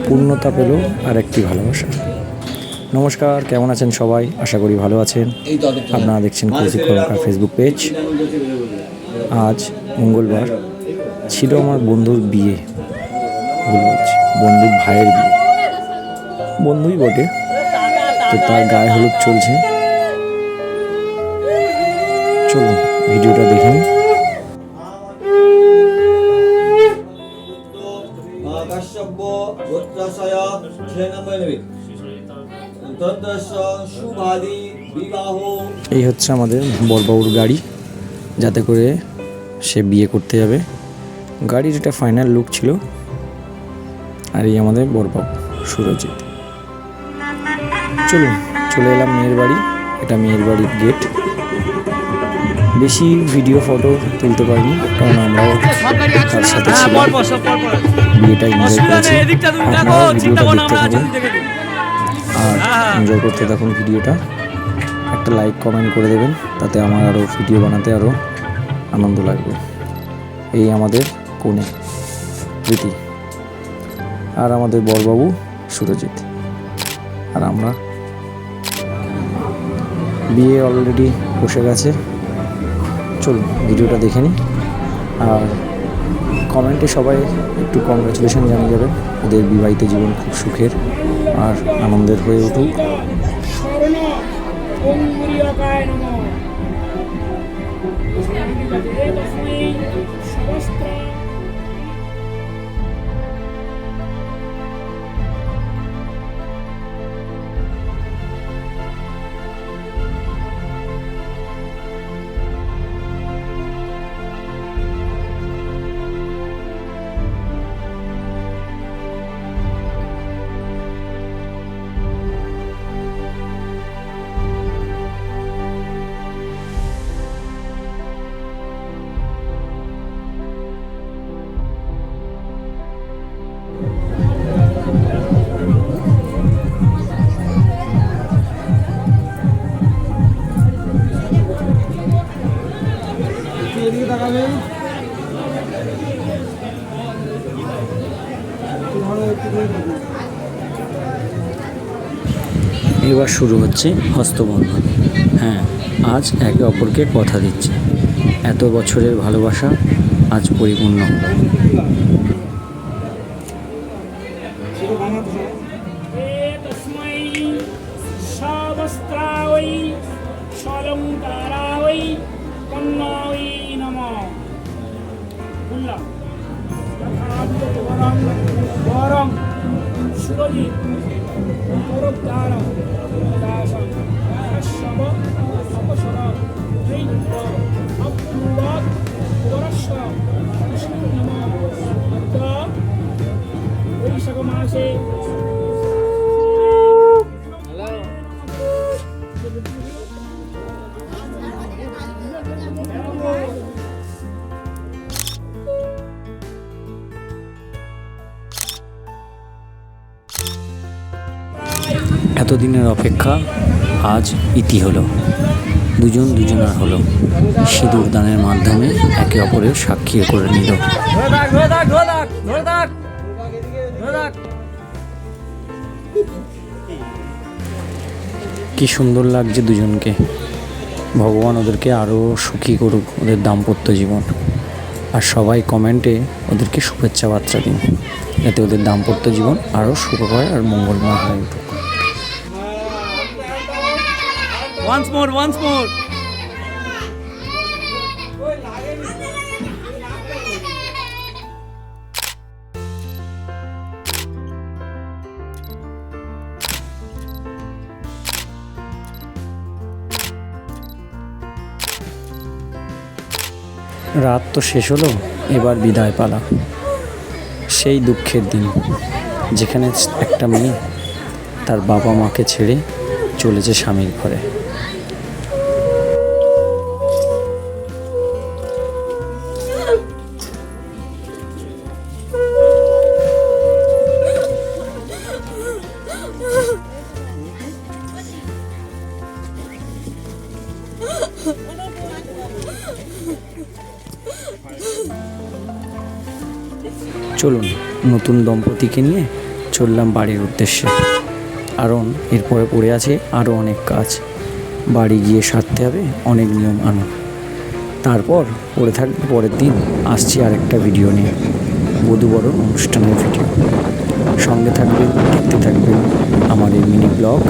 পূর্ণতা পেল আর একটি ভালোবাসা। নমস্কার, কেমন আছেন সবাই? আশা করি ভালো আছেন। আপনারা দেখছেন কৌশিক কর্মকার ফেসবুক পেজ। আজ মঙ্গলবার, ছিল আমার বন্ধুর বিয়ে, বন্ধুর ভাইয়ের বিয়ে, বন্ধুই বটে। তো তার গায়ে হলুদ চলছে, চলুন ভিডিওটা দেখে নিন। এই হচ্ছে আমাদের বড়বাবুর গাড়ি, যাতে করে সে বিয়ে করতে যাবে। গাড়ির এটা ফাইনাল লুক ছিল। আর এই আমাদের বড়বাবু সুরজিৎ। চলুন, চলে এলাম মেয়ের বাড়ি। এটা মেয়ের বাড়ির গেট। বেশি ভিডিও ফটো তুলতে পারিনি, কারণ আমরাও তার সাথে ছিলাম, বিয়েটা এনজয় করেছি। আপনারাও ভিডিওটা দেখতে থাকুন আর এনজয় করতে থাকুন ভিডিওটা। একটা লাইক কমেন্ট করে দেবেন, তাতে আমার আরও ভিডিও বানাতে আরও আনন্দ লাগবে। এই আমাদের কনে প্রীতি, আর আমাদের বড়বাবু সুরজিৎ, আর আমরা। বিয়ে অলরেডি বসে গেছে। চলুন ভিডিওটা দেখে নিই। আর কমেন্টে সবাই একটু কংগ্রাচুলেশন জানিয়ে যাবেন। ওদের বিবাহিত জীবন খুব সুখের আর আনন্দের হয়ে উঠুক। এবার শুরু হচ্ছে হস্তবন্ধন। হ্যাঁ, আজ একে অপরকে কথা দিচ্ছে। এত বছরের ভালোবাসা আজ পরিপূর্ণ হলো। এতদিনের অপেক্ষা আজ ইতি হলো। দুজন দুজনার হলো। সিঁদুর দানের মাধ্যমে একে অপরের সাক্ষী করে নিল। কি সুন্দর লাগছে দুজনকে। ভগবান ওদেরকে আরও সুখী করুক, ওদের দাম্পত্য জীবন। আর সবাই কমেন্টে ওদেরকে শুভেচ্ছা বার্তা দিন, যাতে ওদের দাম্পত্য জীবন আরও সুখময় আর মঙ্গলময় হয়ে উঠুক। Once more. রাত তো শেষ হলো, এবার বিদায় পালা। সেই দুঃখের দিন, যেখানে একটা মেয়ে তার বাবা মাকে ছেড়ে চলেছে স্বামীর ঘরে। চলুন নতুন দম্পতিকে নিয়ে চললাম বাড়ির উদ্দেশ্যে, কারণ এরপরে পড়ে আছে আরও অনেক কাজ। বাড়ি গিয়ে সারতে হবে অনেক নিয়ম আনুন। তারপর পড়ে থাকবে পরের দিন আসছি আরেকটা ভিডিও নিয়ে, বধূবরণ অনুষ্ঠানের ভিডিও। সঙ্গে থাকবেন, দেখতে থাকবেন আমার এই মিনি ব্লগ